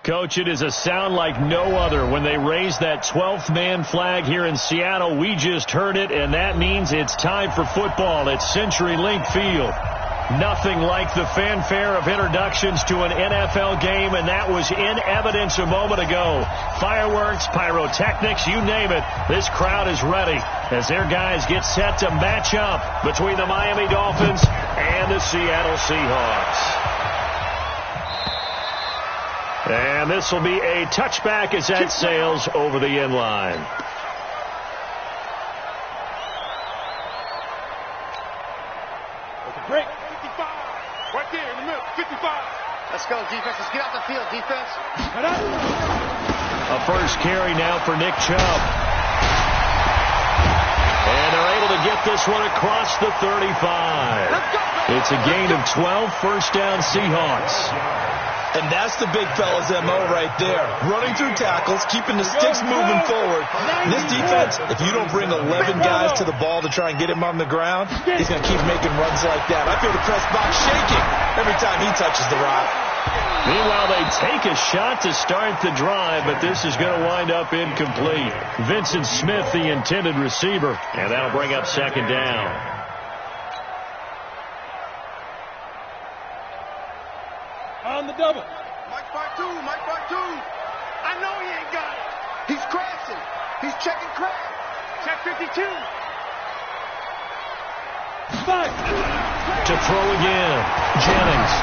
Coach, it is a sound like no other when they raise that 12th man flag here in Seattle. We just heard it, and that means it's time for football at CenturyLink Field. Nothing like the fanfare of introductions to an NFL game, and that was in evidence a moment ago. Fireworks, pyrotechnics, you name it. This crowd is ready as their guys get set to match up between the Miami Dolphins and the Seattle Seahawks. And this will be a touchback as that sails over the end line. Break. 55. Right there in the middle. 55. Let's go, defense. Let's get out the field, defense. A first carry now for Nick Chubb. And they're able to get this one across the 35. It's a gain of 12, first down Seahawks. And that's the big fella's MO right there. Running through tackles, keeping the sticks moving forward. This defense, if you don't bring 11 guys to the ball to try and get him on the ground, he's going to keep making runs like that. I feel the press box shaking every time he touches the rock. Meanwhile, they take a shot to start the drive, but this is going to wind up incomplete. Vincent Smith, the intended receiver, and that'll bring up second down. On the double. Mike part two. I know he ain't got it. He's crashing. He's checking crash. Check 52. 5. To throw again, Jennings.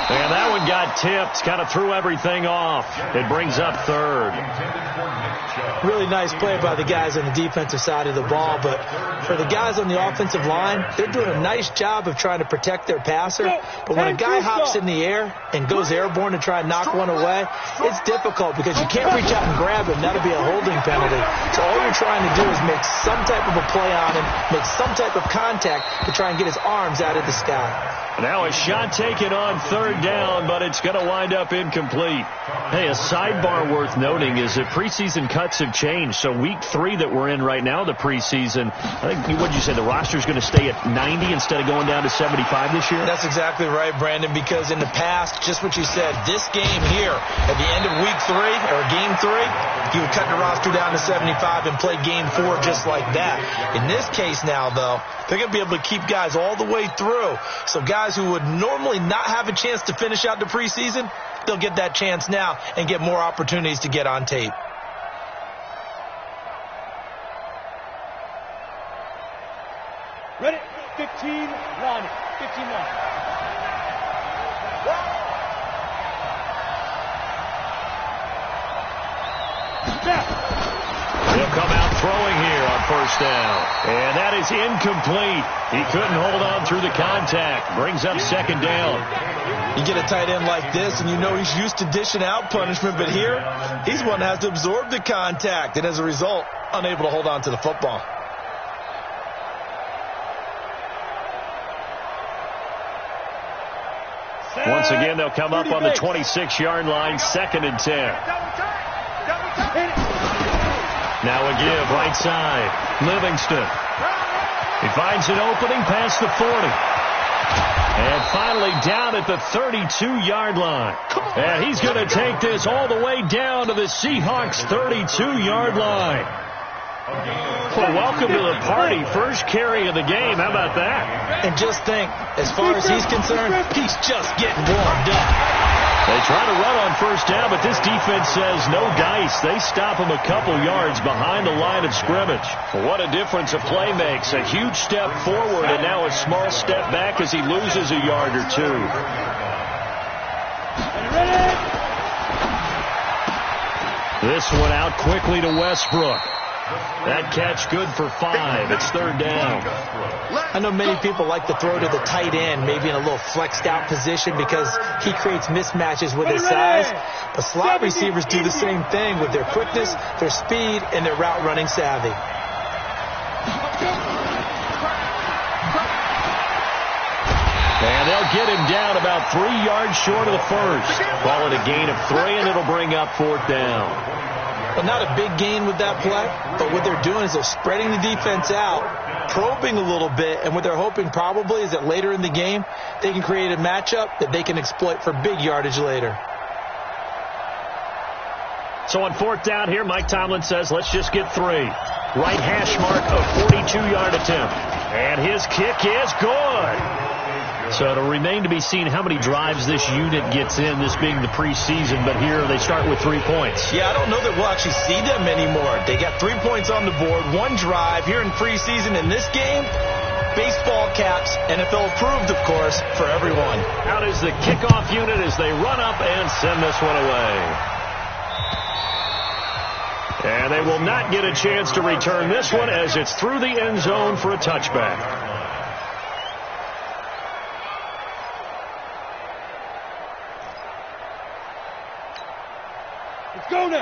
And that one got tipped, kind of threw everything off. It brings up third. Really nice play by the guys on the defensive side of the ball, but for the guys on the offensive line, they're doing a nice job of trying to protect their passer. But when a guy hops in the air and goes airborne to try and knock one away, it's difficult because you can't reach out and grab him. That'll be a holding penalty. So all you're trying to do is make some type of a play on him, make some type of contact to try and get his arms out of the sky. Now a shot taken on third down, but it's going to wind up incomplete. Hey, a sidebar worth noting is that preseason cuts have changed. So week 3 that we're in right now, the preseason, I think, what did you say, the roster's going to stay at 90 instead of going down to 75 this year? That's exactly right, Brandon, because in the past, just what you said, this game here, at the end of week 3, or game 3, you would cut the roster down to 75 and play game 4 just like that. In this case now, though, they're going to be able to keep guys all the way through. So guys who would normally not have a chance to finish out the preseason, they'll get that chance now and get more opportunities to get on tape. Ready? 15-1. 15-1. He'll come out throwing here on first down. And that is incomplete. He couldn't hold on through the contact. Brings up second down. You get a tight end like this, and you know he's used to dishing out punishment, but here, he's one that has to absorb the contact, and as a result, unable to hold on to the football. Once again, they'll come up on the 26-yard line, 2nd and 10. Now a give, right side. Livingston. He finds an opening past the 40. And finally down at the 32-yard line. And he's going to take this all the way down to the Seahawks' 32-yard line. Well, welcome to the party. First carry of the game. How about that? And just think, as far as he's concerned, he's just getting warmed up. They try to run on first down, but this defense says no dice. They stop him a couple yards behind the line of scrimmage. What a difference a play makes. A huge step forward and now a small step back as he loses a yard or two. This one out quickly to Westbrook. That catch good for 5. It's third down. I know many people like to throw to the tight end, maybe in a little flexed out position because he creates mismatches with his size. But slot receivers do the same thing with their quickness, their speed, and their route running savvy. And they'll get him down about 3 yards short of the first. Call it a gain of 3, and it'll bring up fourth down. Well, not a big gain with that play, but what they're doing is they're spreading the defense out, probing a little bit, and what they're hoping probably is that later in the game, they can create a matchup that they can exploit for big yardage later. So on 4th down here, Mike Tomlin says, let's just get 3. Right hash mark, a 42-yard attempt. And his kick is good. So it'll remain to be seen how many drives this unit gets in, this being the preseason. But here they start with 3 points. Yeah, I don't know that we'll actually see them anymore. They got 3 points on the board, 1 drive here in preseason. In this game, baseball caps, NFL approved, of course, for everyone. Out is the kickoff unit as they run up and send this one away. And they will not get a chance to return this one as it's through the end zone for a touchback.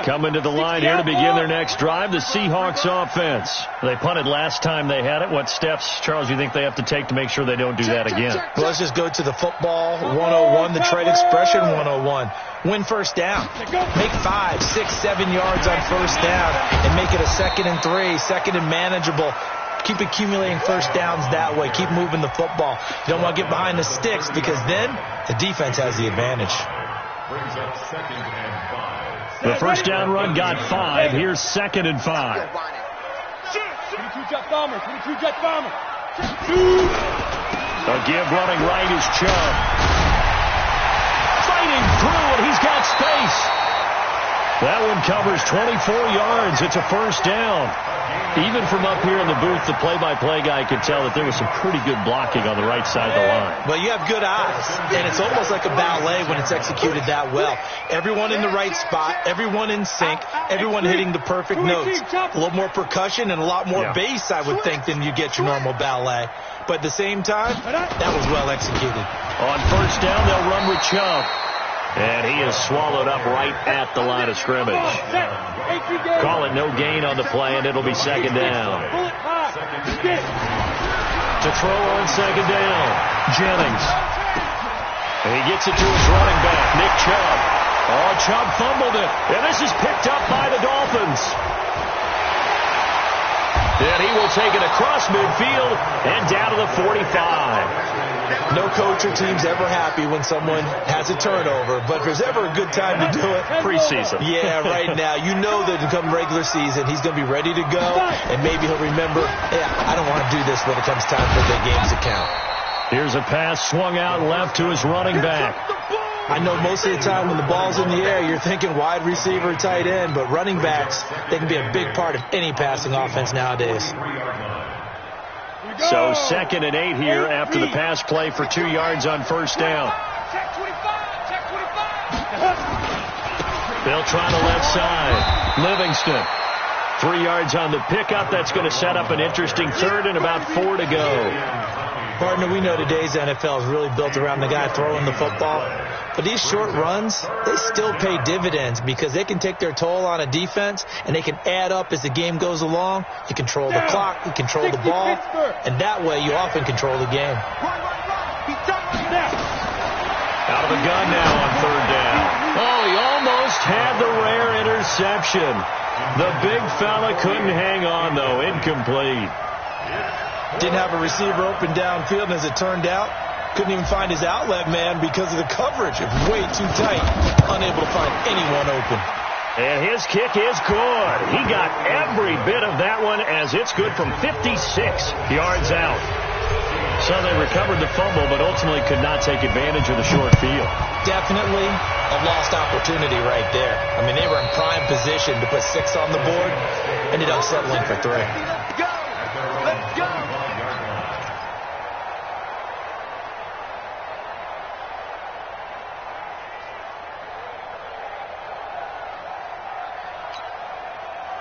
Coming to the line here to begin their next drive, the Seahawks offense. They punted last time they had it. What steps, Charles, you think they have to take to make sure they don't do that again? Well, let's just go to the football 101, the trade expression 101. Win first down. Make 5, 6, 7 yards on first down and make it a 2nd and 3, 2nd and manageable. Keep accumulating first downs that way. Keep moving the football. You don't want to get behind the sticks because then the defense has the advantage. Brings up 2nd and 5. The first down run got 5. Here's 2nd and 5. 22 jet bomber. 22 jet bomber. A give running right is Chubb. Fighting through, and he's got space. That one covers 24 yards. It's a first down. Even from up here in the booth, the play-by-play guy could tell that there was some pretty good blocking on the right side of the line. Well, you have good eyes, and it's almost like a ballet when it's executed that well. Everyone in the right spot, everyone in sync, everyone hitting the perfect notes. A little more percussion and a lot more bass, I would think, than you get your normal ballet. But at the same time, that was well executed. On first down, they'll run with Chubb. And he is swallowed up right at the line of scrimmage. Call it no gain on the play, and it'll be 2nd down. To throw on 2nd down, Jennings. And he gets it to his running back, Nick Chubb. Oh, Chubb fumbled it. And this is picked up by the Dolphins. And he will take it across midfield and down to the 45. No coach or team's ever happy when someone has a turnover, but if there's ever a good time to do it, preseason. Yeah, right now. You know that come regular season, he's going to be ready to go, and maybe he'll remember, yeah, I don't want to do this when it comes time for the games to count. Here's a pass swung out left to his running back. I know most of the time when the ball's in the air, you're thinking wide receiver, tight end, but running backs, they can be a big part of any passing offense nowadays. So 2nd and 8 here after the pass play for 2 yards on first down. They'll try the left side. Livingston. 3 yards on the pickup. That's going to set up an interesting 3rd and about 4 to go. Partner, we know today's NFL is really built around the guy throwing the football. But these short runs, they still pay dividends because they can take their toll on a defense and they can add up as the game goes along. You control the clock, you control the ball, and that way you often control the game. Out of the gun now on 3rd down. Oh, he almost had the rare interception. The big fella couldn't hang on, though. Incomplete. Didn't have a receiver open downfield, and as it turned out, couldn't even find his outlet man because of the coverage. It was way too tight. Unable to find anyone open. And his kick is good. He got every bit of that one as it's good from 56 yards out. So they recovered the fumble, but ultimately could not take advantage of the short field. Definitely a lost opportunity right there. I mean, they were in prime position to put 6 on the board. Ended up settling for 3. Let's go!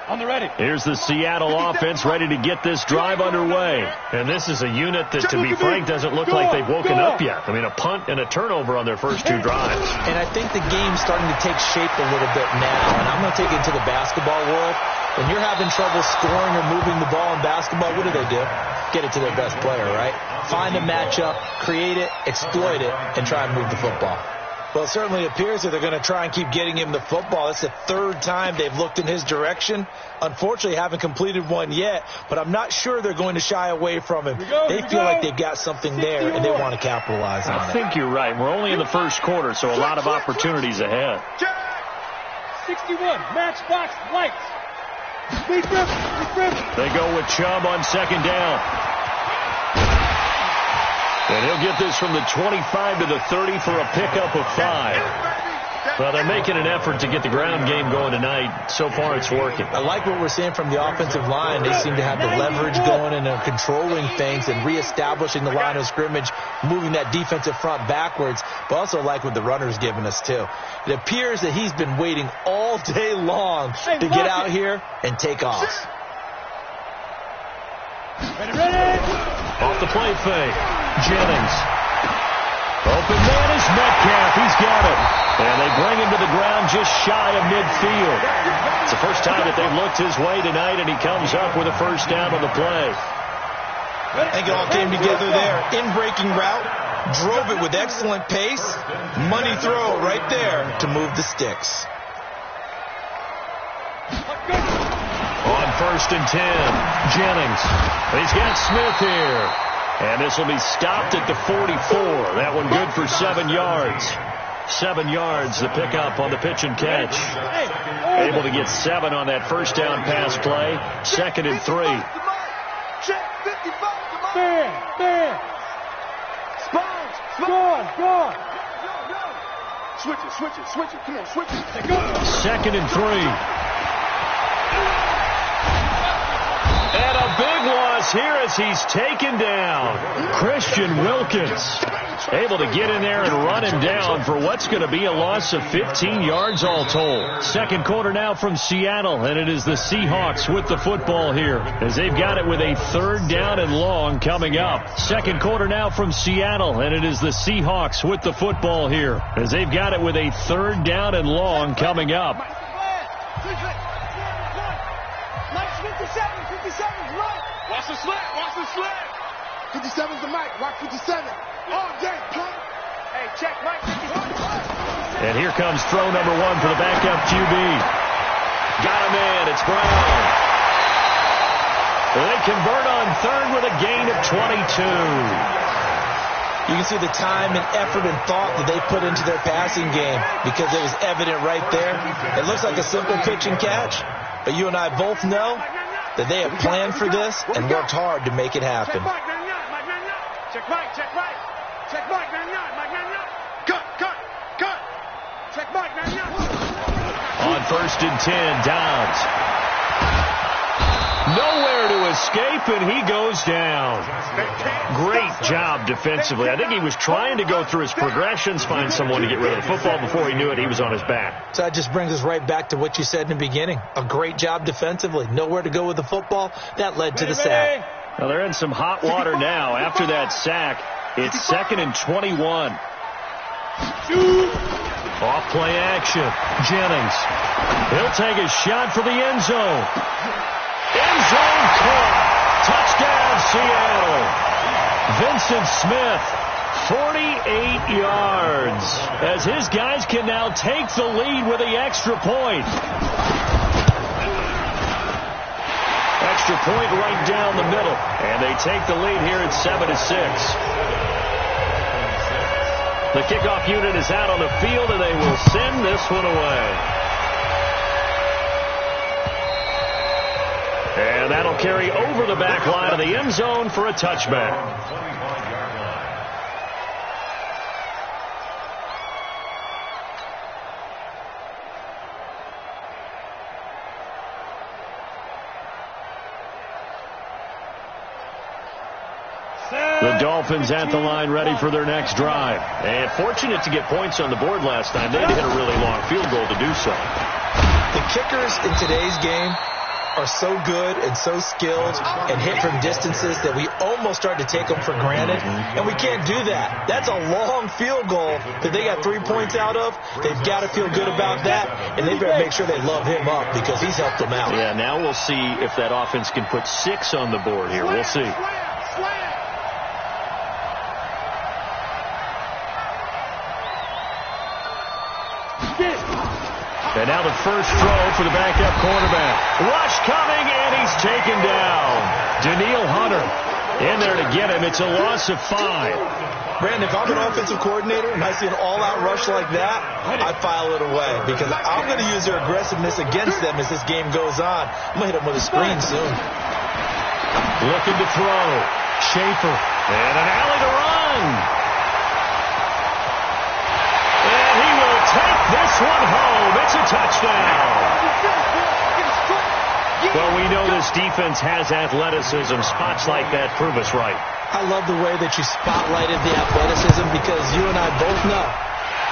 On the ready. Here's the Seattle offense ready to get this drive underway. And this is a unit that, to be frank, doesn't look like they've woken up yet. I mean, a punt and a turnover on their first 2 drives. And I think the game's starting to take shape a little bit now. And I'm going to take it into the basketball world. When you're having trouble scoring or moving the ball in basketball, what do? Get it to their best player, right? Find a matchup, create it, exploit it, and try and move the football. Well, it certainly appears that they're going to try and keep getting him the football. That's the 3rd time they've looked in his direction. Unfortunately, haven't completed one yet, but I'm not sure they're going to shy away from him. They feel like they've got something there, and they want to capitalize on it. I think you're right. We're only in the first quarter, so a lot of opportunities ahead. 61, matchbox lights. They go with Chubb on second down. And he'll get this from the 25 to the 30 for a pickup of 5. Well, they're making an effort to get the ground game going tonight. So far, it's working. I like what we're seeing from the offensive line. They seem to have the leverage going and they're controlling things and reestablishing the line of scrimmage, moving that defensive front backwards, but also like what the runner's giving us, too. It appears that he's been waiting all day long to get out here and take off. Ready. Off the play fake. Jennings. Open man is Metcalf. He's got it. And they bring him to the ground just shy of midfield. It's the first time that they've looked his way tonight, and he comes up with a first down on the play. I think it all came together there. In-breaking route, drove it with excellent pace. Money throw right there to move the sticks. On 1st and 10, Jennings. He's got Smith here. And this will be stopped at the 44. That one good for 7 yards. 7 yards, the pickup on the pitch and catch. Able to get 7 on that first down pass play. 2nd and 3. There. Go. Switch it. Come on, switch it. 2nd and 3. And a big loss here as he's taken down. Christian Wilkins able to get in there and run him down for what's going to be a loss of 15 yards all told. Second quarter now from Seattle, and it is the Seahawks with the football here as they've got it with a 3rd down and long coming up. Second quarter now from Seattle, and it is the Seahawks with the football here as they've got it with a 3rd down and long coming up. Watch the slant. 57's the mic. Watch 57. All day, play. Hey, check Mike 57. And here comes throw number 1 for the backup QB. Got him in. It's Brown. They convert on 3rd with a gain of 22. You can see the time and effort and thought that they put into their passing game because it was evident right there. It looks like a simple pitch and catch, but you and I both know that they have planned for this and worked hard to make it happen. Check Mike. Check Mike, 99. Cut. Check Mike, 99. On 1st and 10, Downs. Nowhere to escape, and he goes down. Great job defensively. I think he was trying to go through his progressions, find someone to get rid of the football. Before he knew it, he was on his back. So that just brings us right back to what you said in the beginning. A great job defensively. Nowhere to go with the football. That led to the sack. Well, they're in some hot water now. After that sack, it's 2nd and 21. Off play action. Jennings. He'll take a shot for the end zone. End zone caught. Touchdown, Seattle. Vincent Smith, 48 yards. As his guys can now take the lead with the extra point. Extra point right down the middle. And they take the lead here at 7-6. The kickoff unit is out on the field, and they will send this one away. And that'll carry over the back line of the end zone for a touchback. The Dolphins at the line ready for their next drive. And fortunate to get points on the board last time. They had to hit a really long field goal to do so. The kickers in today's game are so good and so skilled and hit from distances that we almost start to take them for granted. And we can't do that. That's a long field goal that they got 3 points out of. They've got to feel good about that. And they better make sure they love him up because he's helped them out. Yeah, now we'll see if that offense can put 6 on the board here. We'll see. And now the first throw for the backup quarterback. Rush coming, and he's taken down. Danielle Hunter in there to get him. It's a loss of 5. Brandon, if I'm an offensive coordinator and I see an all-out rush like that, I file it away because I'm going to use their aggressiveness against them as this game goes on. I'm going to hit them with a screen soon. Looking to throw. Schaefer. And an alley to run. And he will take this one home. It's a touchdown. Well, we know this defense has athleticism. Spots like that prove us right. I love the way that you spotlighted the athleticism because you and I both know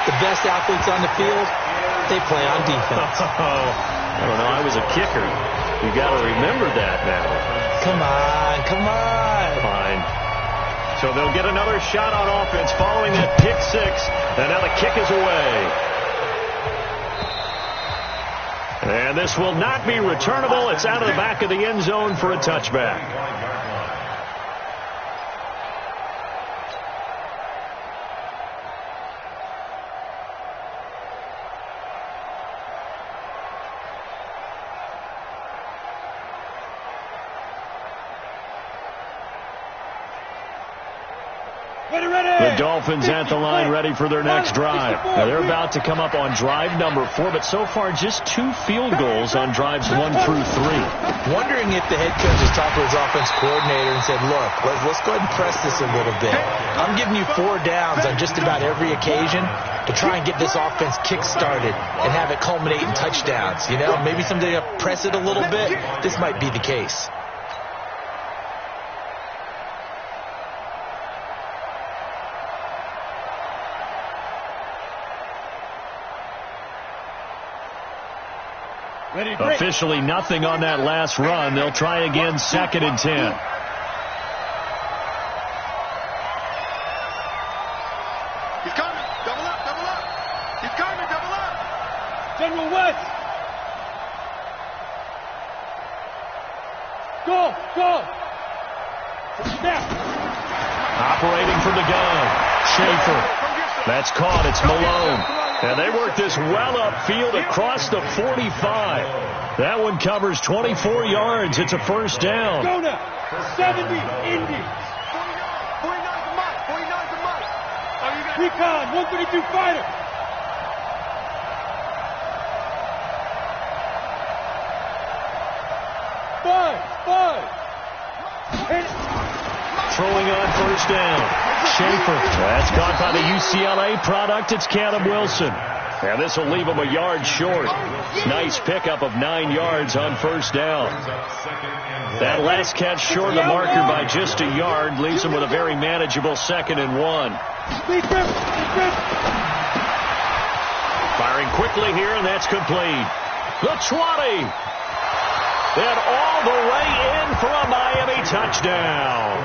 the best athletes on the field, they play on defense. I don't know. I was a kicker. You got to remember that now. Come on, come on. Fine. So they'll get another shot on offense following that pick 6. And now the kick is away. And this will not be returnable. It's out of the back of the end zone for a touchback. The Dolphins at the line ready for their next drive. Now they're about to come up on drive number 4, but so far just 2 field goals on drives 1 through 3. Wondering if the head coach has talked to his offense coordinator and said, look, let's go ahead and press this a little bit. I'm giving you 4 downs on just about every occasion to try and get this offense kick-started and have it culminate in touchdowns. You know, maybe someday I'll press it a little bit. This might be the case. Officially nothing on that last run. They'll try again, 2nd and 10. He's coming. Double up, double up. He's coming, double up. General West. Go. Snap. Operating from the gun. Schaefer. That's caught. It's Malone. And they work this well upfield across the 45. That one covers 24 yards. It's a first down. Go now. 70 Indians. 49's a month. 49's a month. Oh, you got Recon, 132 fighter. Five. Throwing on first down. Schaefer. That's caught by the UCLA product. It's Caleb Wilson. And this will leave him a yard short. Nice pickup of 9 yards on first down. That last catch short of the marker by just a yard leaves him with a very manageable 2nd and 1. Firing quickly here, and that's complete. The 20. And all the way in for a Miami touchdown.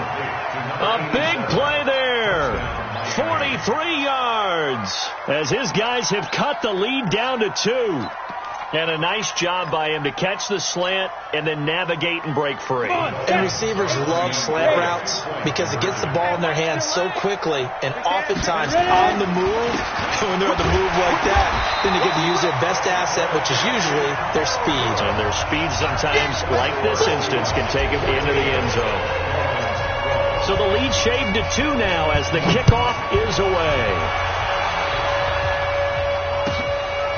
A big play there. 43 yards as his guys have cut the lead down to 2. And a nice job by him to catch the slant and then navigate and break free. And receivers love slant routes because it gets the ball in their hands so quickly and oftentimes on the move. When they're on the move like that, then they get to use their best asset, which is usually their speed. And their speed sometimes, like this instance, can take them into the end zone. So the lead shaved to 2 now as the kickoff is away.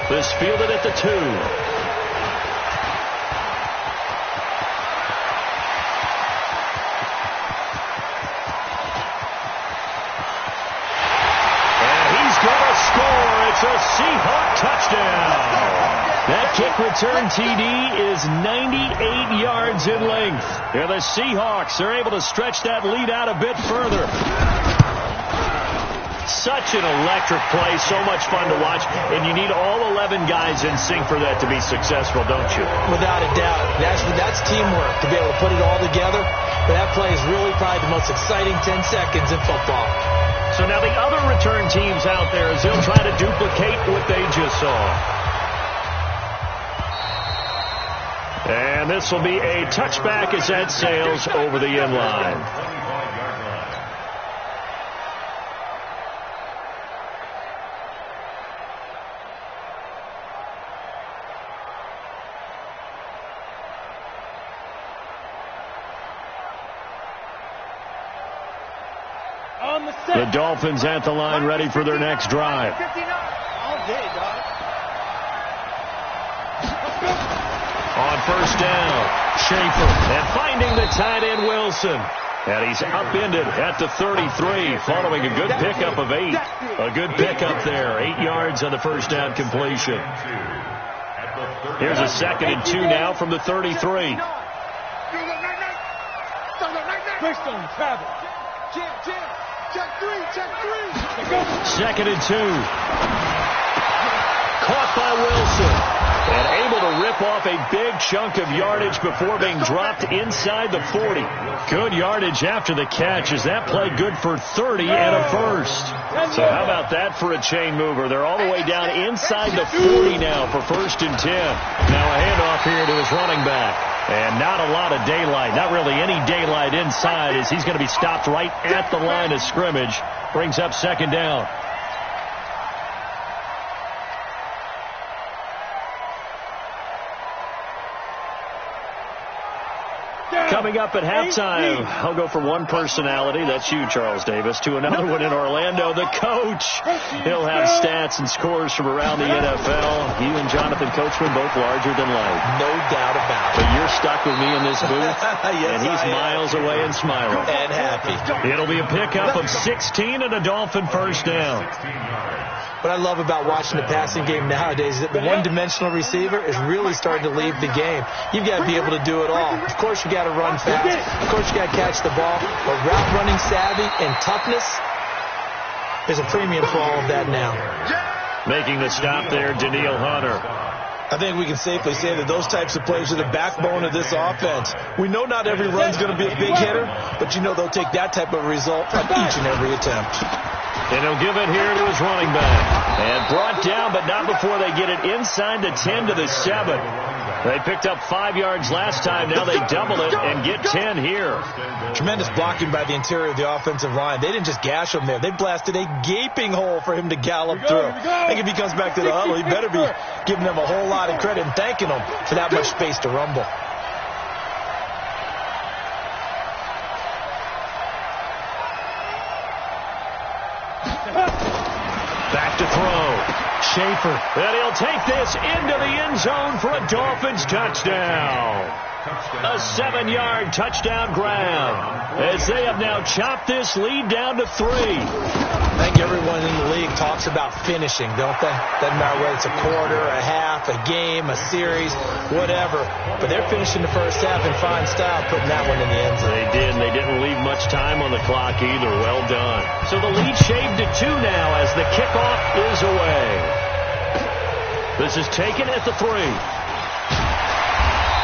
This fielded at the 2. And he's going to score. It's a Seahawk touchdown. That kick return TD is 98 yards in length. And the Seahawks are able to stretch that lead out a bit further. Such an electric play, so much fun to watch, and you need all 11 guys in sync for that to be successful, don't you? Without a doubt. That's teamwork to be able to put it all together. But that play is really probably the most exciting 10 seconds in football. So now the other return teams out there, as they'll try to duplicate what they just saw. And this will be a touchback as that sails over the end line. The Dolphins at the line, ready for their next drive. All day, dog. On first down, Schaefer, and finding the tight end Wilson. And he's upended at the 33, following a good pickup of 8. A good pickup there, 8 yards on the first down completion. Here's a 2nd and 2 now from the 33. Quickstone, travel. Check 3. 2nd and 2. Caught by Wilson. And able to rip off a big chunk of yardage before being dropped inside the 40. Good yardage after the catch as that play good for 30 and a first. So how about that for a chain mover? They're all the way down inside the 40 now for 1st and 10. Now a handoff here to his running back. And not a lot of daylight, not really any daylight inside as he's going to be stopped right at the line of scrimmage. Brings up 2nd down. Coming up at halftime, I'll go from one personality, that's you, Charles Davis, to another one in Orlando, the coach. He'll have stats and scores from around the NFL. You and Jonathan Coachman both larger than life. No doubt about it. But you're stuck with me in this booth, Yes, and he's miles away and smiling. And happy. It'll be a pickup of 16 and a Dolphin first down. What I love about watching the passing game nowadays is that the one-dimensional receiver is really starting to leave the game. You've got to be able to do it all. Of course, you got to run fast. Of course, you got to catch the ball. But route running savvy and toughness, there's a premium for all of that now. Making the stop there, Danielle Hunter. I think we can safely say that those types of plays are the backbone of this offense. We know not every run's going to be a big hitter, but you know they'll take that type of result on each and every attempt. And he'll give it here to his running back. And brought down, but not before they get it inside the 10 to the 7. They picked up 5 yards last time. Now they double it and get 10 here. Tremendous blocking by the interior of the offensive line. They didn't just gash him there. They blasted a gaping hole for him to gallop through. I think if he comes back to the huddle, he better be giving them a whole lot of credit and thanking them for that much space to rumble. Back to throw. Schaefer. And he'll take this into the end zone for a Dolphins touchdown. A 7-yard touchdown grab as they have now chopped this lead down to 3. I think everyone in the league talks about finishing, don't they? Doesn't matter whether it's a quarter, a half, a game, a series, whatever. But they're finishing the first half in fine style, putting that one in the end zone. They did, and they didn't leave much time on the clock either. Well done. So the lead shaved to 2 now as the kickoff is away. This is taken at the 3.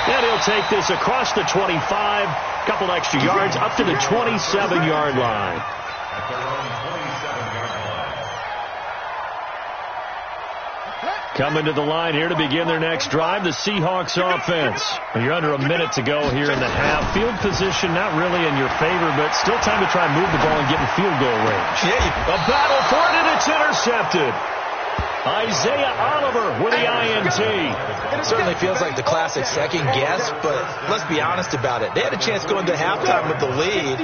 And he'll take this across the 25, couple extra yards, up to the 27-yard line. Coming to the line here to begin their next drive, the Seahawks offense. You're under a minute to go here in the half. Field position not really in your favor, but still time to try and move the ball and get in field goal range. A battle for it, and it's intercepted. Isaiah Oliver with the INT. It certainly feels like the classic second guess, but let's be honest about it. They had a chance going to halftime with the lead.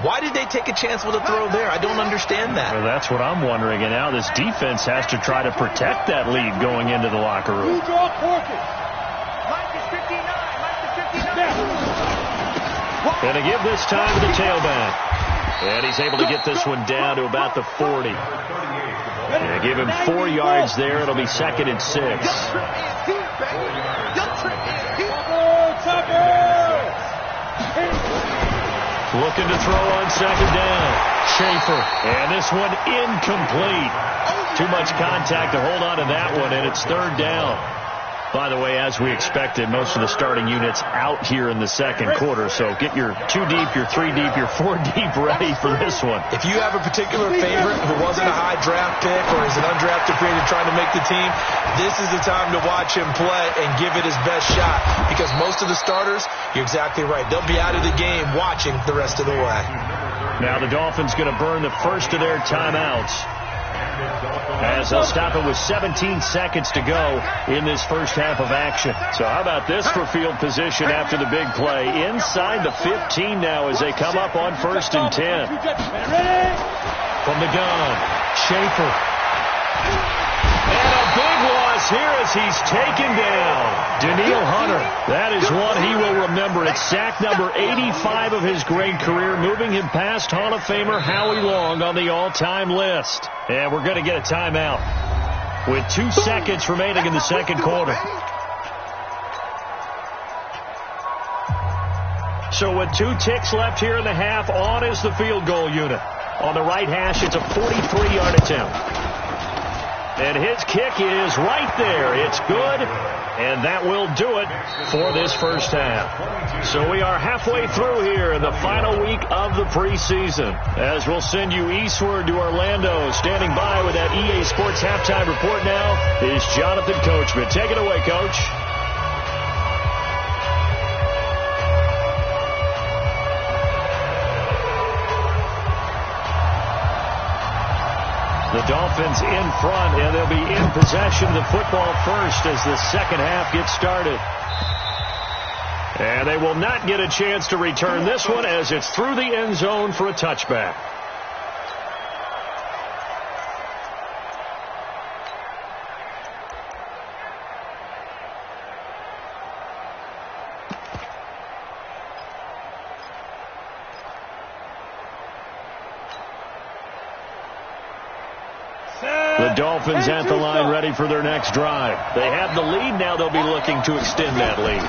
Why did they take a chance with a throw there? I don't understand that. Well, that's what I'm wondering. And now this defense has to try to protect that lead going into the locker room. And to give this time to the tailback. And he's able to get this one down to about the 40. And give him 4 yards there. It'll be 2nd and 6. Looking to throw on 2nd down. Schaefer. And this one incomplete. Too much contact to hold on to that one, and it's 3rd down. By the way, as we expected, most of the starting units out here in the second quarter. So get your 2 deep, your 3 deep, your 4 deep ready for this one. If you have a particular favorite who wasn't a high draft pick or is an undrafted free agent trying to make the team, this is the time to watch him play and give it his best shot. Because most of the starters, you're exactly right, they'll be out of the game watching the rest of the way. Now the Dolphins going to burn the first of their timeouts. as they'll stop it with 17 seconds to go in this first half of action. So how about this for field position after the big play? Inside the 15 now as they come up on 1st and 10. From the gun, Schaefer. And a big loss here as he's taken down. Danielle Hunter, that is one he will remember. It's sack number 85 of his great career, moving him past Hall of Famer Howie Long on the all-time list. And we're going to get a timeout with 2 seconds remaining in the second quarter. So with 2 ticks left here in the half, on is the field goal unit. On the right hash, it's a 43-yard attempt. And his kick is right there. It's good, and that will do it for this first half. So we are halfway through here in the final week of the preseason, as we'll send you eastward to Orlando. Standing by with that EA Sports halftime report now is Jonathan Coachman. Take it away, Coach. The Dolphins in front, and they'll be in possession of the football first as the second half gets started. And they will not get a chance to return this one as it's through the end zone for a touchback. The Dolphins at the line ready for their next drive. They have the lead. Now they'll be looking to extend that lead.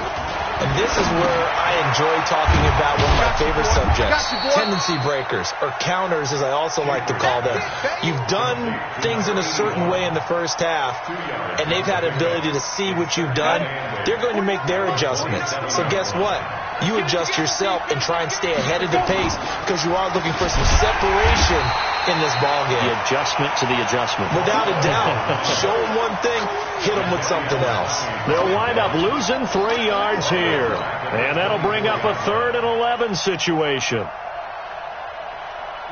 And this is where I enjoy talking about one of my favorite subjects, tendency breakers, or counters as I also like to call them. You've done things in a certain way in the first half, and they've had an ability to see what you've done. They're going to make their adjustments. So guess what? You adjust yourself and try and stay ahead of the pace because you are looking for some separation in this ballgame. The adjustment to the adjustment. Without a doubt. Show them one thing, hit them with something else. They'll wind up losing 3 yards here. And that'll bring up a 3rd and 11 situation. Here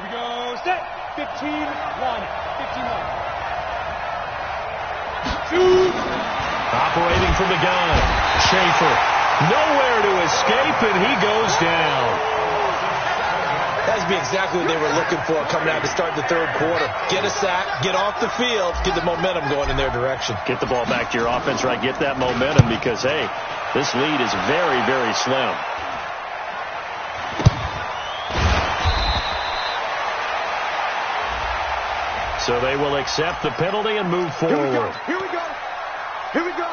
we go. Set. 15-1. 15-1. Operating from the gun. Schaefer. Nowhere to escape, and he goes down. That would be exactly what they were looking for coming out to start the third quarter. Get a sack, get off the field, get the momentum going in their direction. Get the ball back to your offense, right? Get that momentum because, hey, this lead is very, very slim. So they will accept the penalty and move forward. Here we go. Here we go.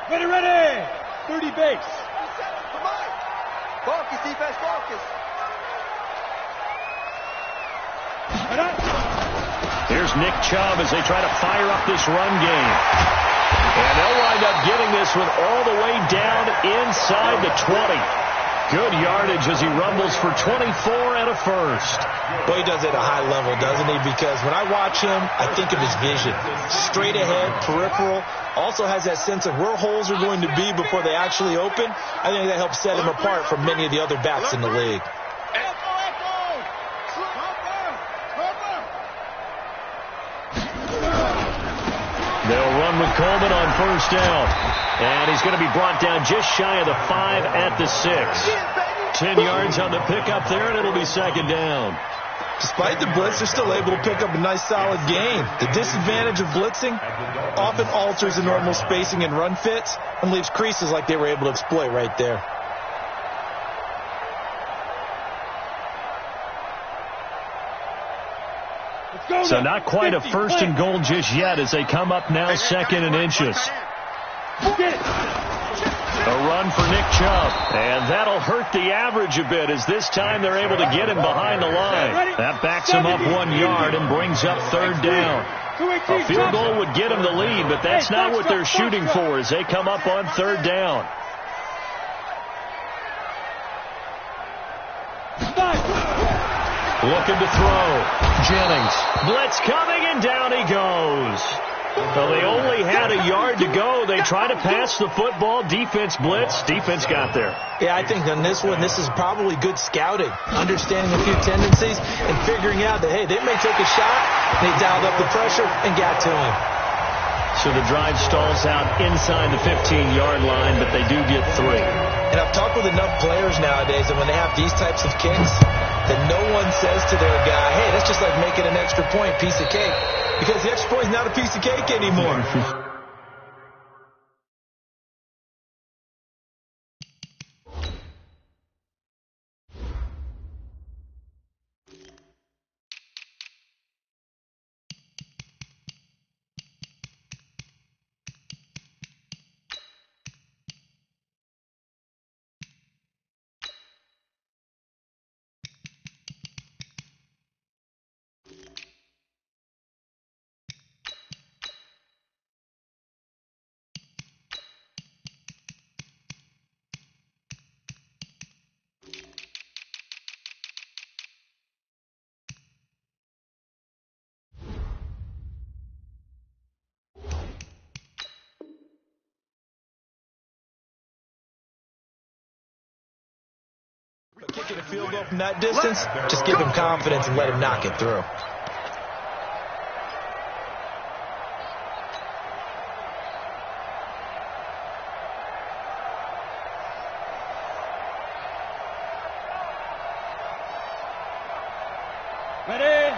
Ready. 30 base. Focus, defense, focus. Here's Nick Chubb as they try to fire up this run game. And they'll wind up getting this one all the way down inside the 20. Good yardage as he rumbles for 24 and a first. Boy, he does it at a high level, doesn't he? Because when I watch him, I think of his vision. Straight ahead, peripheral. Also has that sense of where holes are going to be before they actually open. I think that helps set him apart from many of the other backs in the league. They'll run with Coleman on first down. And he's going to be brought down just shy of the 5 at the 6. 10 yards on the pickup there, and it'll be second down. Despite the blitz, they're still able to pick up a nice, solid gain. The disadvantage of blitzing often alters the normal spacing and run fits and leaves creases like they were able to exploit right there. So not quite a first and goal just yet as they come up now 2nd and inches. A run for Nick Chubb, and that'll hurt the average a bit as this time they're able to get him behind the line. That backs him up 1 yard and brings up 3rd down. A field goal would get him the lead, but that's not what they're shooting for as they come up on 3rd down. Looking to throw. Jennings. Blitz coming, and down he goes. Well, they only had a yard to go. They tried to pass the football. Defense blitz. Defense got there. Yeah, I think on this one, this is probably good scouting, understanding a few tendencies and figuring out that, hey, they may take a shot. They dialed up the pressure and got to him. So the drive stalls out inside the 15-yard line, but they do get 3. And I've talked with enough players nowadays that when they have these types of kicks, that no one says to their guy, hey, that's just like making an extra point, piece of cake. Because the extra point is not a piece of cake anymore. Kicking a field goal from that distance, just give him confidence and let him knock it through.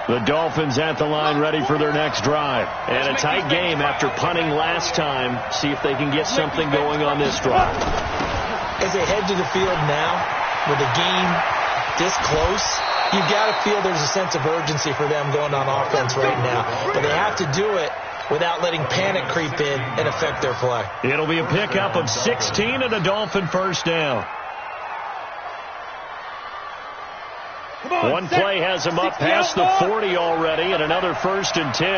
The Dolphins at the line ready for their next drive. And a tight game after punting last time. See if they can get something going on this drive. As they head to the field now, with a game this close, you've got to feel there's a sense of urgency for them going on offense right now. But they have to do it without letting panic creep in and affect their play. It'll be a pickup of 16 and a Dolphin first down. One play has him up past the 40 already, and another 1st and 10.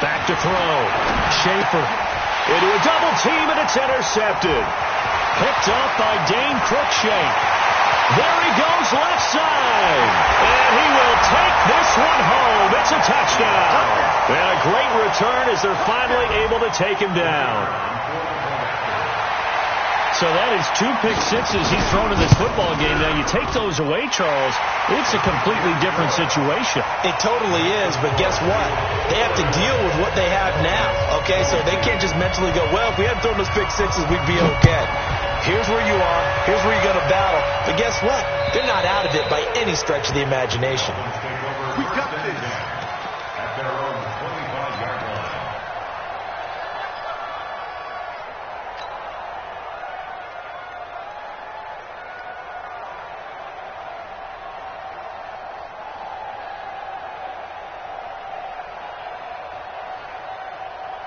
Back to throw. Schaefer into a double team, and it's intercepted. Picked off by Dane Cruikshank. There he goes left side. And he will take this one home. It's a touchdown. And a great return as they're finally able to take him down. So that is 2 pick sixes he's thrown in this football game. Now, you take those away, Charles, it's a completely different situation. It totally is, but guess what? They have to deal with what they have now, okay? So they can't just mentally go, well, if we hadn't thrown those pick sixes, we'd be okay. Here's where you are. Here's where you're going to battle. But guess what? They're not out of it by any stretch of the imagination. We got this. At their own 25-yard line.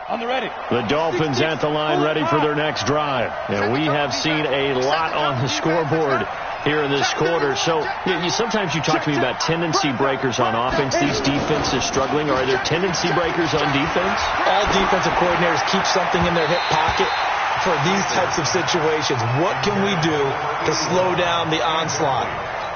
On the ready. The Dolphins at the line ready for their next drive. And we have seen a lot on the scoreboard here in this quarter. So sometimes you talk to me about tendency breakers on offense. These defenses struggling. Are there tendency breakers on defense? All defensive coordinators keep something in their hip pocket for these types of situations. What can we do to slow down the onslaught?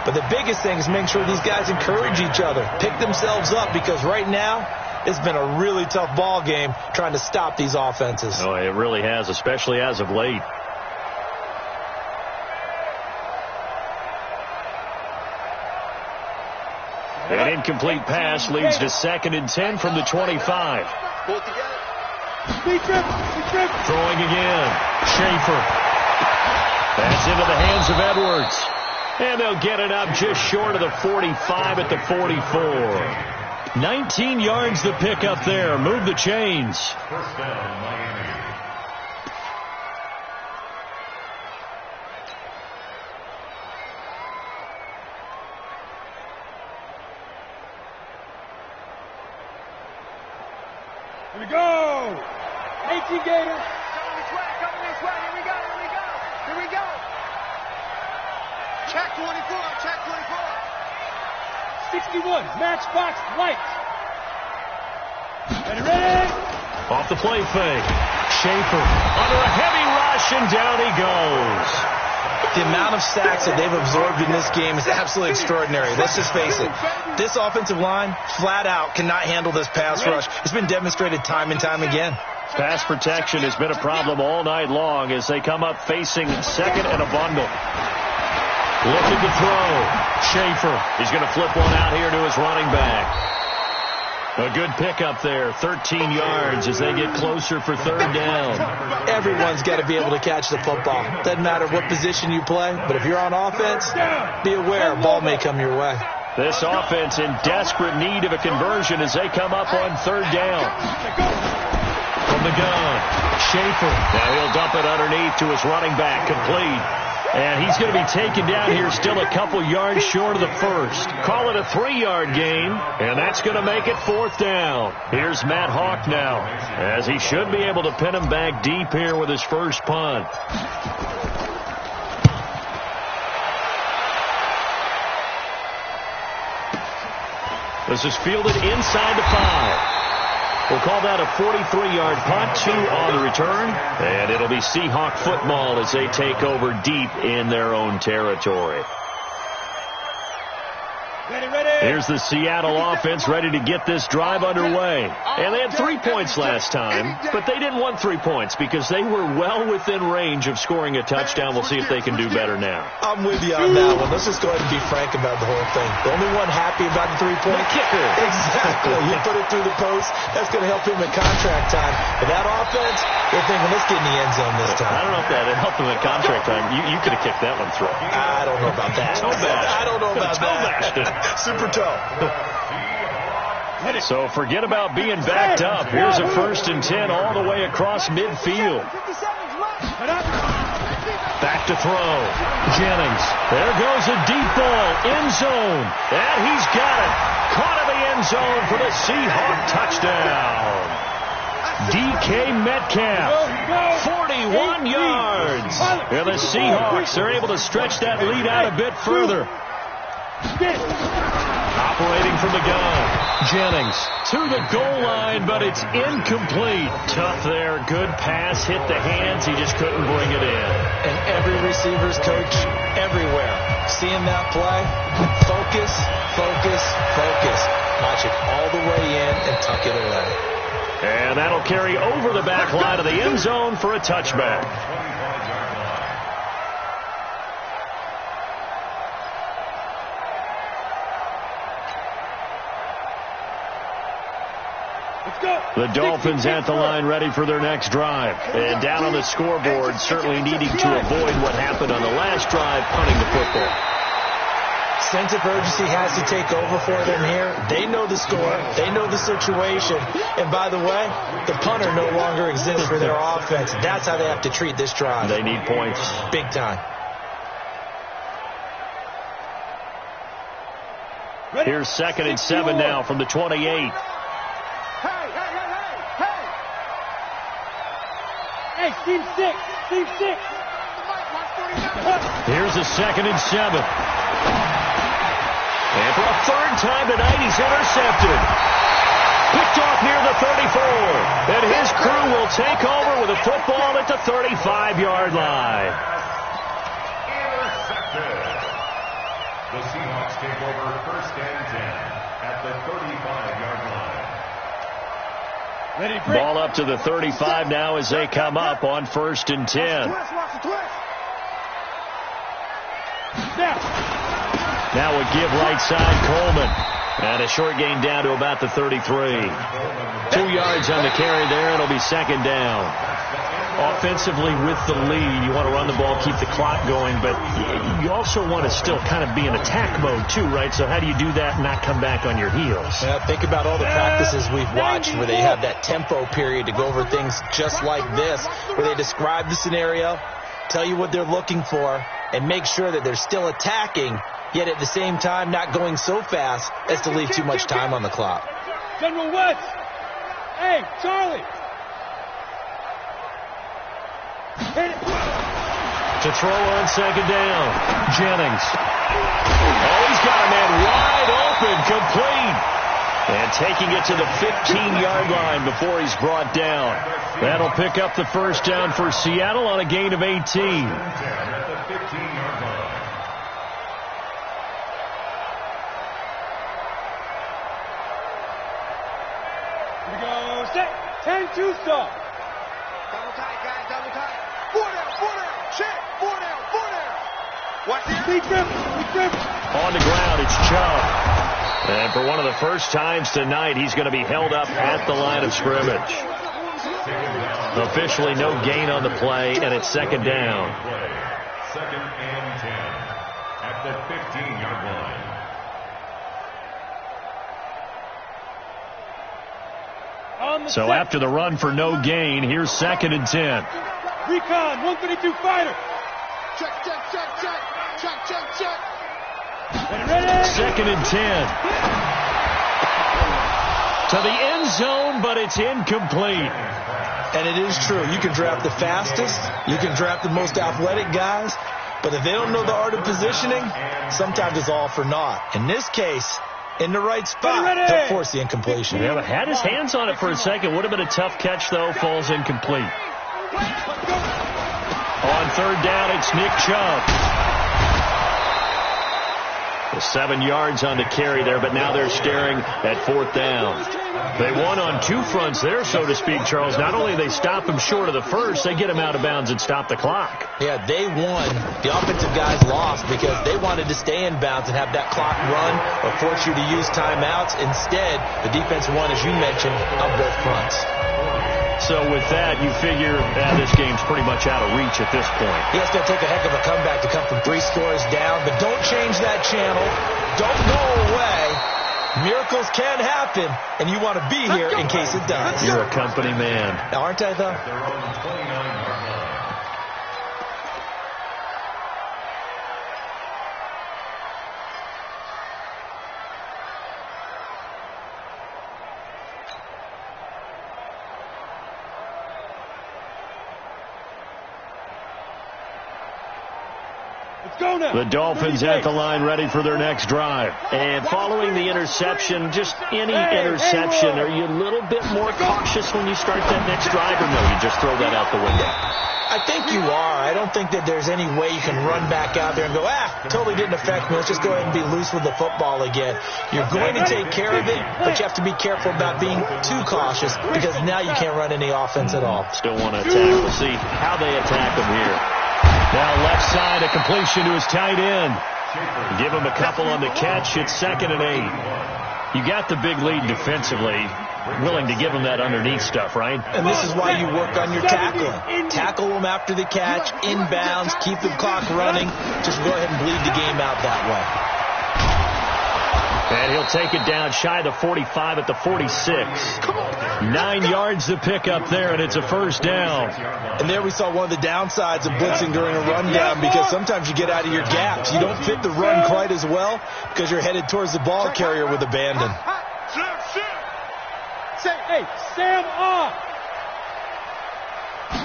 But the biggest thing is make sure these guys encourage each other, pick themselves up, because right now it's been a really tough ball game trying to stop these offenses. Oh, it really has, especially as of late. An incomplete pass leads to 2nd and 10 from the 25. Pull it together. Speed trip. Throwing again. Schaefer. That's into the hands of Edwards. And they'll get it up just short of the 45 at the 44. 19 yards the pick up there. Move the chains. First down, Miami. Here we go. 18 Gators. Coming this way. Here we go. Check 24. 61. Matchbox light. Ready. Off the play fake. Schaefer under a heavy rush, and down he goes. The amount of sacks that they've absorbed in this game is absolutely extraordinary. Let's just face it. This offensive line, flat out, cannot handle this pass rush. It's been demonstrated time and time again. Pass protection has been a problem all night long as they come up facing second and a bundle. Looking to throw. Schaefer. He's going to flip one out here to his running back. A good pickup there. 13 yards as they get closer for third down. Everyone's got to be able to catch the football. Doesn't matter what position you play, but if you're on offense, be aware a ball may come your way. This offense in desperate need of a conversion as they come up on third down. From the gun, Schaefer. Now he'll dump it underneath to his running back, complete. And he's going to be taken down here still a couple yards short of the first. Call it a 3-yard gain, and that's going to make it fourth down. Here's Matt Hawk now, as he should be able to pin him back deep here with his first punt. This is fielded inside the 5. We'll call that a 43-yard punt, 2 on the return. And it'll be Seahawk football as they take over deep in their own territory. Here's the Seattle offense ready to get this drive underway. And they had 3 points last time, but they didn't want 3 points because they were well within range of scoring a touchdown. We'll see if they can do better now. I'm with you on that one. Let's just go ahead and be frank about the whole thing. The only one happy about the 3-point kicker. Exactly. You put it through the post. That's going to help him at contract time. But that offense, they're thinking, let's get in the end zone this time. I don't know if that helped him at contract time. You could have kicked that one through. I don't know about that. I don't know about that. Super toe. So forget about being backed up. Here's a 1st and 10 all the way across midfield. Back to throw. Jennings. There goes a deep ball. End zone. And he's got it. Caught in the end zone for the Seahawk touchdown. DK Metcalf. 41 yards. And the Seahawks are able to stretch that lead out a bit further. Operating from the gun. Jennings to the goal line, but it's incomplete. Tough there. Good pass. Hit the hands. He just couldn't bring it in. And every receiver's coach everywhere. Seeing that play, focus, focus, focus. Watch it all the way in and tuck it away. And that'll carry over the back line of the end zone for a touchback. The Dolphins at the line ready for their next drive. And down on the scoreboard, certainly needing to avoid what happened on the last drive, punting the football. Sense of urgency has to take over for them here. They know the score. They know the situation. And by the way, the punter no longer exists for their offense. That's how they have to treat this drive. They need points. Big time. Here's 2nd and 7 now from the 28. Hey, Team 6. Team 6. Here's a 2nd and 7. And for a 3rd time tonight, he's intercepted. Picked off near the 34. And his crew will take over with a football at the 35-yard line. Intercepted. The Seahawks take over 1st and 10 at the 35-yard line. Ball up to the 35 now as they come up on 1st and 10. Now a give right side, Coleman. And a short gain down to about the 33. 2 yards on the carry there. It'll be 2nd down. Offensively with the lead, you want to run the ball, keep the clock going, but you also want to still kind of be in attack mode too, right? So how do you do that and not come back on your heels? Yeah, think about all the practices we've watched where they have that tempo period to go over things just like this, where they describe the scenario, tell you what they're looking for, and make sure that they're still attacking, yet at the same time not going so fast as to leave too much time on the clock. General Woods. Hey, Charlie. To throw on 2nd down, Jennings. Oh, he's got a man wide open, complete. And taking it to the 15-yard line before he's brought down. That'll pick up the 1st down for Seattle on a gain of 18. 10-2 stop. Double tight, guys, double tight. 4 down, check. 4 down. Watch this. Big grip. On the ground, it's Chubb. And for one of the first times tonight, he's going to be held up at the line of scrimmage. Officially no gain on the play, and it's second down. 2nd and 10 at the 15-yard line. So after the run for no gain, here's 2nd and 10. Recon, 132 fighter. Check. Ready. 2nd and 10. To the end zone, but it's incomplete. And it is true. You can draft the fastest. You can draft the most athletic guys. But if they don't know the art of positioning, sometimes it's all for naught. In this case, in the right spot, they'll force the incompletion. Yeah, but had his hands on it for a second. Would have been a tough catch, though. Falls incomplete. On 3rd down, it's Nick Chubb. 7 yards on the carry there, but now they're staring at 4th down. They won on 2 fronts there, so to speak, Charles. Not only they stop him short of the first, they get him out of bounds and stop the clock. Yeah, they won. The offensive guys lost because they wanted to stay in bounds and have that clock run or force you to use timeouts. Instead, the defense won, as you mentioned, on both fronts. So with that, you figure this game's pretty much out of reach at this point. He has to take a heck of a comeback to come from 3 scores down, but don't change that channel. Don't go away. Miracles can happen, and you want to be here in case it does. You're a company man. Aren't I, though? Their own 29-yard line. The Dolphins at the line ready for their next drive. And following the interception, just any interception, are you a little bit more cautious when you start that next drive, or no, you just throw that out the window? I think you are. I don't think that there's any way you can run back out there and go, totally didn't affect me. Let's just go ahead and be loose with the football again. You're going to take care of it, but you have to be careful about being too cautious because now you can't run any offense at all. Still want to attack. We'll see how they attack them here. Now left side, a completion to his tight end. Give him a couple on the catch. It's 2nd and 8. You got the big lead defensively. Willing to give him that underneath stuff, right? And this is why you work on your tackling. Tackle them after the catch, inbounds, keep the clock running. Just go ahead and bleed the game out that way. And he'll take it down shy of the 45 at the 46. 9 yards to pick up there, and it's a first down. And there we saw one of the downsides of blitzing during a rundown because sometimes you get out of your gaps. You don't fit the run quite as well because you're headed towards the ball carrier with abandon. Hey, Sam off.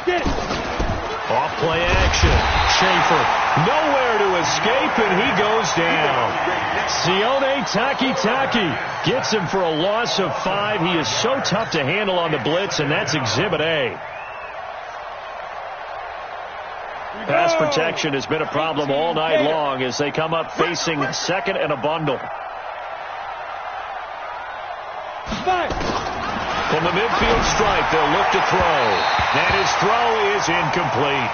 Get it. Off play action. Schaefer nowhere to escape, and he goes down. Sione Takitaki gets him for a loss of 5. He is so tough to handle on the blitz, and that's Exhibit A. Pass protection has been a problem all night long as they come up facing 2nd and a bundle. From the midfield stripe, they'll look to throw. And his throw is incomplete.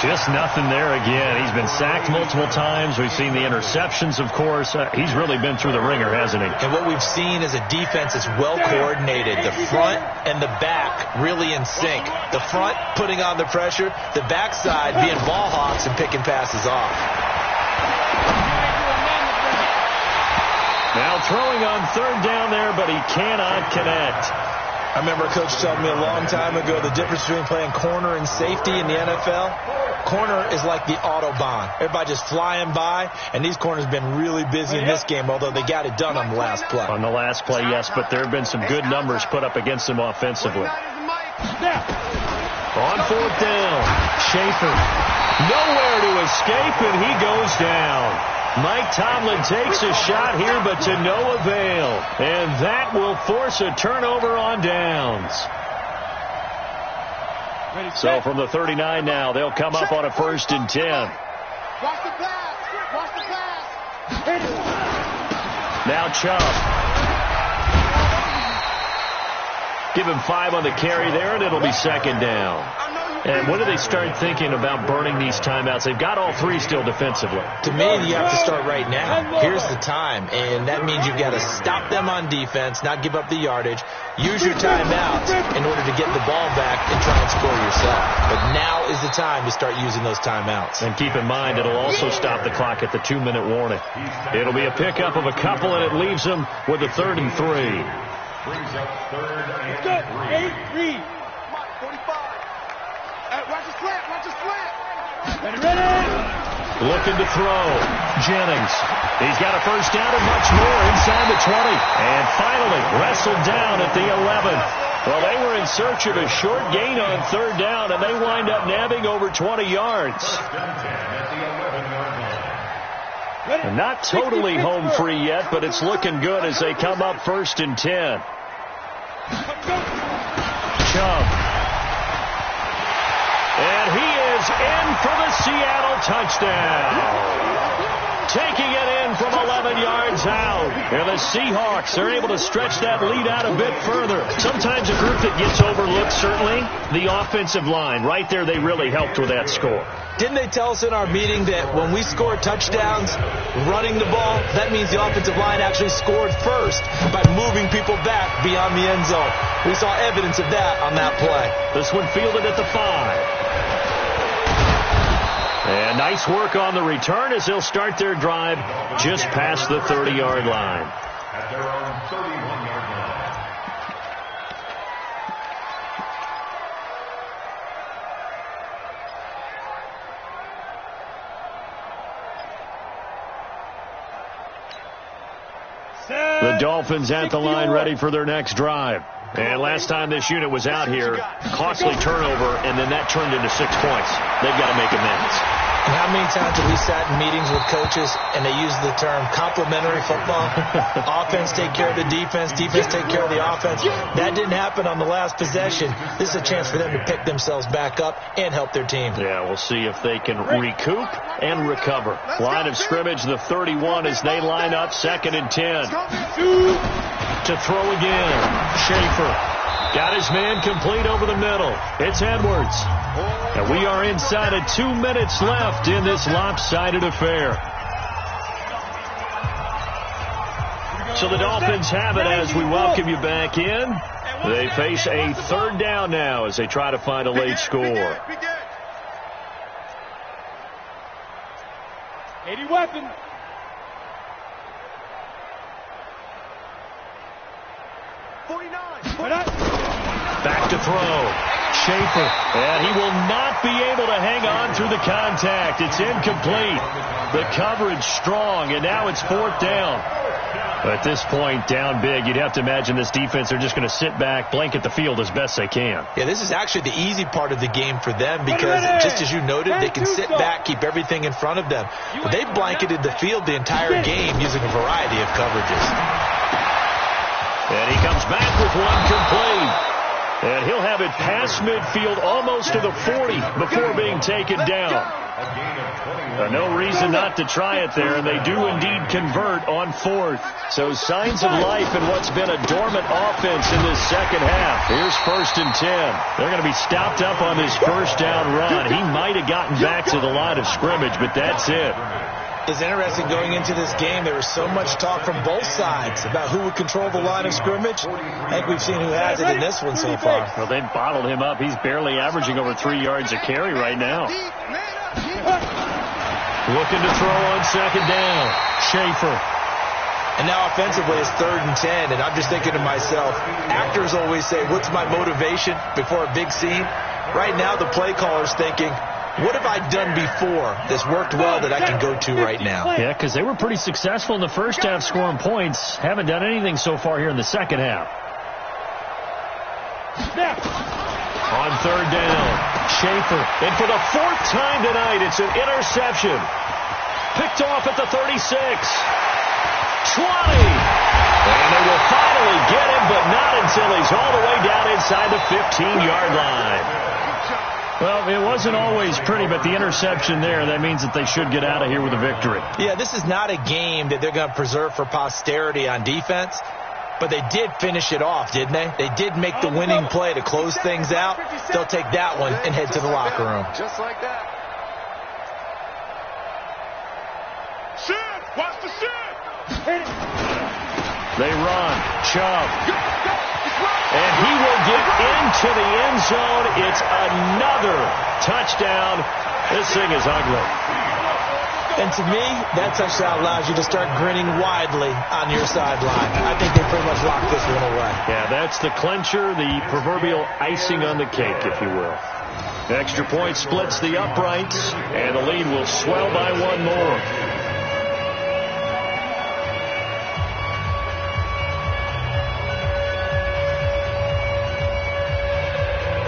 Just nothing there again. He's been sacked multiple times. We've seen the interceptions, of course. He's really been through the ringer, hasn't he? And what we've seen is a defense that's well coordinated. The front and the back really in sync. The front putting on the pressure. The backside being ball hawks and picking passes off. Now throwing on 3rd down there, but he cannot connect. I remember a coach telling me a long time ago the difference between playing corner and safety in the NFL. Corner is like the Autobahn. Everybody just flying by, and these corners have been really busy in this game, although they got it done on the last play. On the last play, yes, but there have been some good numbers put up against them offensively. On 4th down, Schaefer nowhere to escape, and he goes down. Mike Tomlin takes a shot here, but to no avail. And that will force a turnover on downs. So from the 39 now, they'll come up on a 1st and 10. Watch the pass. Watch the pass. Now Chubb. Give him 5 on the carry there, and it'll be second down. And when do they start thinking about burning these timeouts? They've got all 3 still defensively. To me, you have to start right now. Here's the time, and that means you've got to stop them on defense, not give up the yardage, use your timeouts in order to get the ball back and try and score yourself. But now is the time to start using those timeouts. And keep in mind, it'll also stop the clock at the 2-minute warning. It'll be a pickup of a couple, and it leaves them with a 3rd and 3. Brings up 3rd and 3. 8-3. 45. Watch the slant. Watch the slant. Ready. Looking to throw. Jennings. He's got a first down and much more inside the 20. And finally wrestled down at the 11. Well, they were in search of a short gain on 3rd down, and they wind up nabbing over 20 yards. And not totally home free yet, but it's looking good as they come up 1st and 10. Chubb. And he is in for the Seattle touchdown. Taking it in from 11 yards out. And the Seahawks are able to stretch that lead out a bit further. Sometimes a group that gets overlooked, certainly, the offensive line. Right there, they really helped with that score. Didn't they tell us in our meeting that when we score touchdowns running the ball, that means the offensive line actually scored first by moving people back beyond the end zone? We saw evidence of that on that play. This one fielded at the 5. And nice work on the return as they'll start their drive just past the 30-yard line. At their own 31-yard line. The Dolphins at the line ready for their next drive. And last time this unit was out here, costly turnover, and then that turned into 6 points. They've got to make amends. And how many times have we sat in meetings with coaches and they use the term complementary football? Offense take care of the defense, defense take care of the offense. That didn't happen on the last possession. This is a chance for them to pick themselves back up and help their team. Yeah, we'll see if they can recoup and recover. Line of scrimmage, the 31 as they line up 2nd and 10. To throw again. Schaefer got his man complete over the middle. It's Edwards. And we are inside of 2 minutes left in this lopsided affair. So the Dolphins have it as we welcome you back in. They face a 3rd down now as they try to find a late score. 80 weapon. Back to throw. Schaefer. And he will not be able to hang on through the contact. It's incomplete. The coverage strong, and now it's 4th down. At this point, down big, you'd have to imagine this defense are just going to sit back, blanket the field as best they can. Yeah, this is actually the easy part of the game for them because, just as you noted, they can sit back, keep everything in front of them. But they've blanketed the field the entire game using a variety of coverages. And he comes back with one complete. And he'll have it past midfield almost to the 40 before being taken down. No reason not to try it there, and they do indeed convert on 4th. So signs of life in what's been a dormant offense in this second half. Here's 1st and 10. They're going to be stopped up on this first down run. He might have gotten back to the line of scrimmage, but that's it. It's interesting going into this game. There was so much talk from both sides about who would control the line of scrimmage. I think we've seen who has it in this one so far. Well, they've bottled him up. He's barely averaging over 3 yards a carry right now. Looking to throw on 2nd down. Schaefer. And now offensively it's 3rd and 10. And I'm just thinking to myself, actors always say, what's my motivation before a big scene? Right now the play caller's thinking, what have I done before that's worked well that I can go to right now? Yeah, because they were pretty successful in the first half scoring points. Haven't done anything so far here in the second half. On 3rd down, Schaefer. And for the 4th time tonight, it's an interception. Picked off at the 36. 20. And they will finally get him, but not until he's all the way down inside the 15-yard line. Well, it wasn't always pretty, but the interception there, that means that they should get out of here with a victory. Yeah, this is not a game that they're going to preserve for posterity on defense. But they did finish it off, didn't they? They did make the winning play to close things out. They'll take that one and head to the locker room. Just like that. Shit! Watch the shit! They run. Chubb. And he will get into the end zone. It's another touchdown. This thing is ugly. And to me, that touchdown allows you to start grinning widely on your sideline. I think they pretty much locked this one away. Yeah, that's the clincher, the proverbial icing on the cake, if you will. The extra point splits the uprights, and the lead will swell by one more.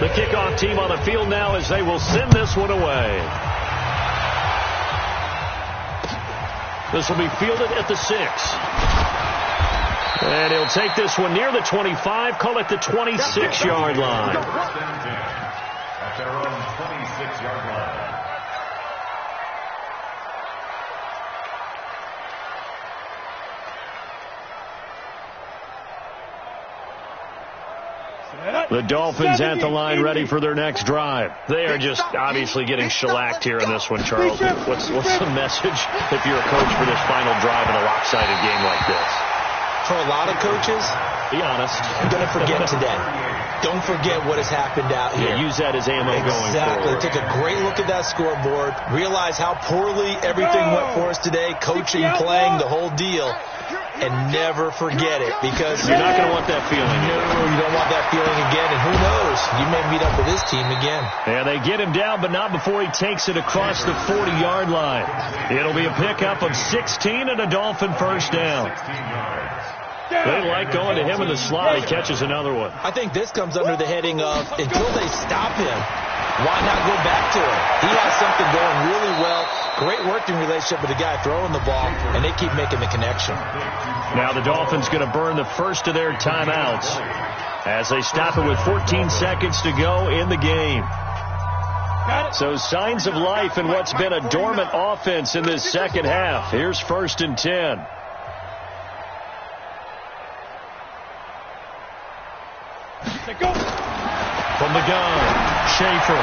The kickoff team on the field now as they will send this one away. This will be fielded at the 6. And he'll take this one near the 25, call it the 26-yard line. At their own 26-yard line. The Dolphins at the line ready for their next drive. They are just obviously getting shellacked here in this one, Charles. What's the message if you're a coach for this final drive in a lopsided game like this? For a lot of coaches, be honest, I'm going to forget today. Don't forget what has happened out here. Yeah, use that as ammo going forward. Exactly. Take a great look at that scoreboard. Realize how poorly everything went for us today. Coaching, playing, the whole deal. And never forget it, because you're not going to want that feeling. No, you don't want that feeling again. And who knows? You may meet up with this team again. Yeah, they get him down, but not before he takes it across the 40-yard line. It'll be a pickup of 16 and a Dolphin first down. They like going to him in the slot. He catches another one. I think this comes under the heading of until they stop him, why not go back to him? He has something going really well. Great working relationship with the guy throwing the ball, and they keep making the connection. Now the Dolphins going to burn the first of their timeouts as they stop it with 14 seconds to go in the game. So signs of life in what's been a dormant offense in this second half. Here's 1st and 10. From the gun, Schaefer.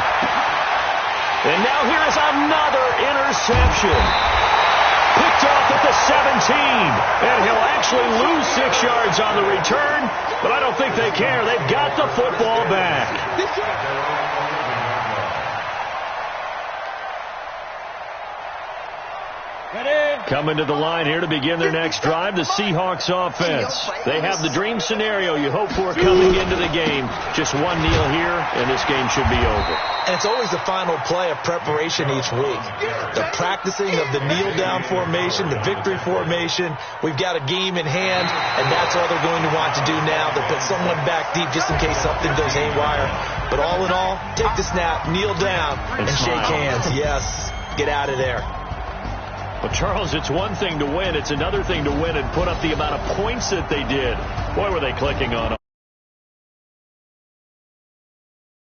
And now here is another interception. Picked off at the 17. And he'll actually lose 6 yards on the return, but I don't think they care. They've got the football back. Coming to the line here to begin their next drive, the Seahawks offense. They have the dream scenario you hope for coming into the game. Just one kneel here, and this game should be over. And it's always the final play of preparation each week. The practicing of the kneel-down formation, the victory formation. We've got a game in hand, and that's all they're going to want to do now. They'll put someone back deep just in case something goes haywire. But all in all, take the snap, kneel down, and shake hands. Yes, get out of there. Well, Charles, it's one thing to win. It's another thing to win and put up the amount of points that they did. Boy, were they clicking on them.